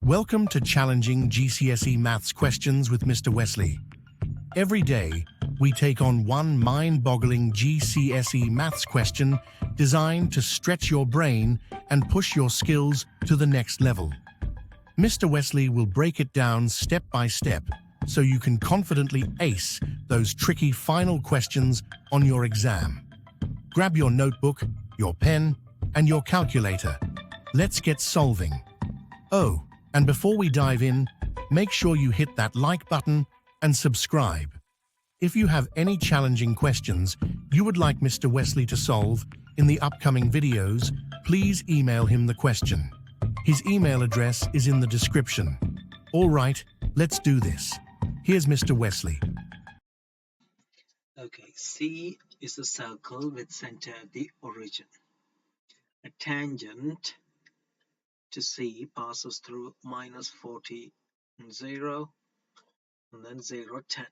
Welcome to Challenging GCSE Maths Questions with Mr. Wesley. Every day, we take on one mind-boggling GCSE maths question designed to stretch your brain and push your skills to the next level. Mr. Wesley will break it down step by step so you can confidently ace those tricky final questions on your exam. Grab your notebook, your pen, and your calculator. Let's get solving. Oh, and before we dive in, make sure you hit that like button and subscribe. If you have any challenging questions you would like Mr. Wesley to solve in the upcoming videos, please email him the question. His email address is in the description. All right, let's do this. Here's Mr. Wesley. Okay, C is a circle with center at the origin. A tangent to C passes through -40 and 0 and then 0, 10.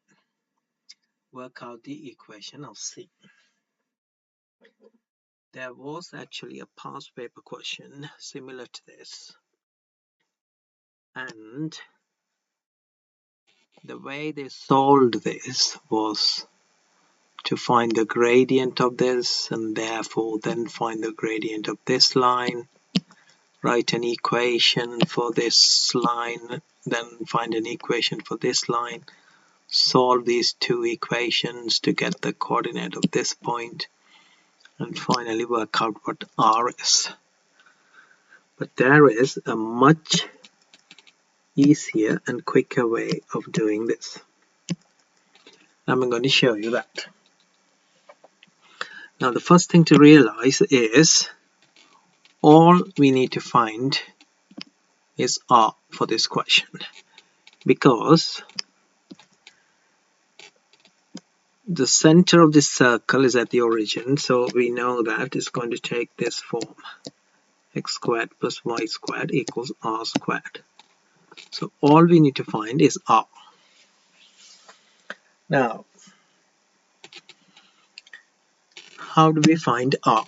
Work out the equation of C. There was actually a past paper question similar to this, and the way they solved this was to find the gradient of this and therefore then find the gradient of this line, write an equation for this line, then find an equation for this line, solve these two equations to get the coordinate of this point, and finally work out what R is. But there is a much easier and quicker way of doing this. I'm going to show you that. Now the first thing to realize is all we need to find is R for this question, because the center of this circle is at the origin, so we know that it's going to take this form: x squared plus y squared equals r squared. So all we need to find is R. Now, how do we find R?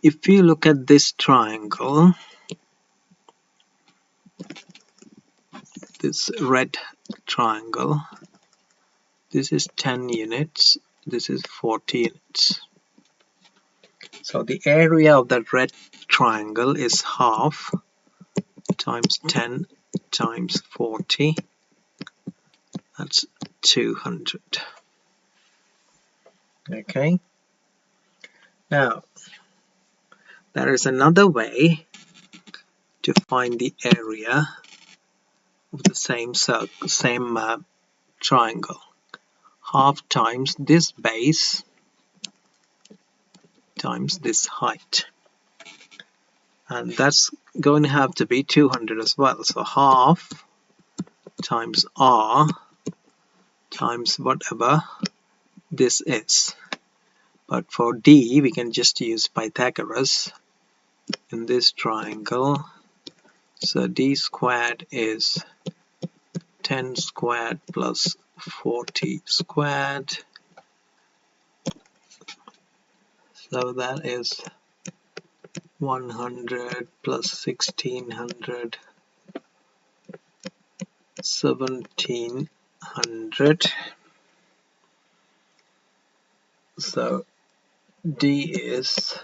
If you look at this triangle, this red triangle, this is 10 units, this is 40 units. So the area of that red triangle is half times 10 times 40, that's 200. Okay, now there is another way to find the area of the same triangle. Half times this base times this height, and that's going to have to be 200 as well. So half times R times whatever this is. But for D we can just use Pythagoras in this triangle. So D squared is 10 squared plus 40 squared. So that is 100 plus 1600, 1700. So D is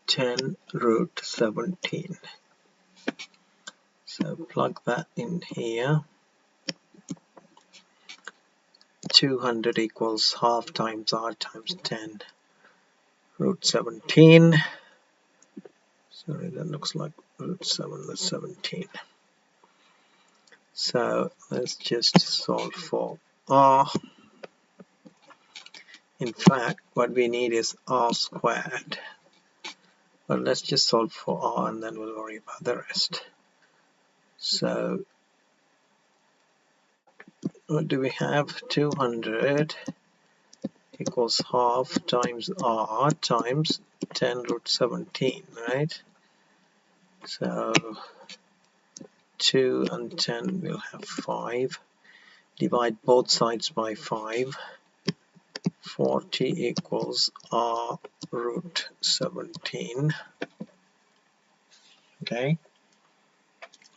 10 root 17. So plug that in here. 200 equals half times R times 10 root 17. Sorry, that looks like root 7, that's 17. So let's just solve for R. In fact, what we need is R squared. But let's just solve for R and then we'll worry about the rest. So what do we have? 200 equals half times R times 10 root 17, right? So 2 and 10 will have 5. Divide both sides by 5. 40 equals R root 17. Okay,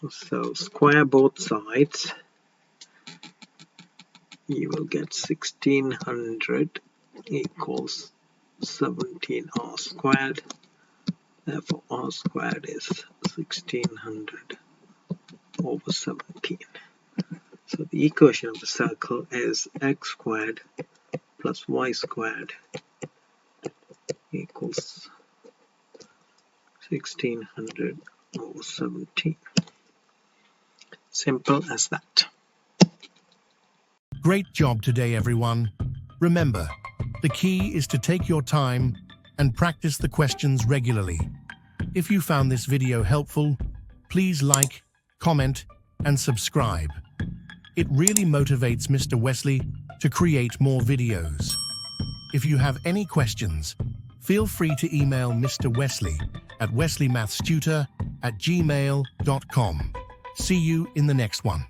So square both sides. You will get 1600 equals 17r squared. Therefore, r squared is 1600 over 17. So the equation of the circle is x squared plus y squared equals 1600 over 17. Simple as that. Great job today, everyone. Remember, the key is to take your time and practice the questions regularly. If you found this video helpful, please like, comment, and subscribe. It really motivates Mr. Wesley to create more videos. If you have any questions, feel free to email Mr. Wesley at WesleyMathsTutor@gmail.com. See you in the next one.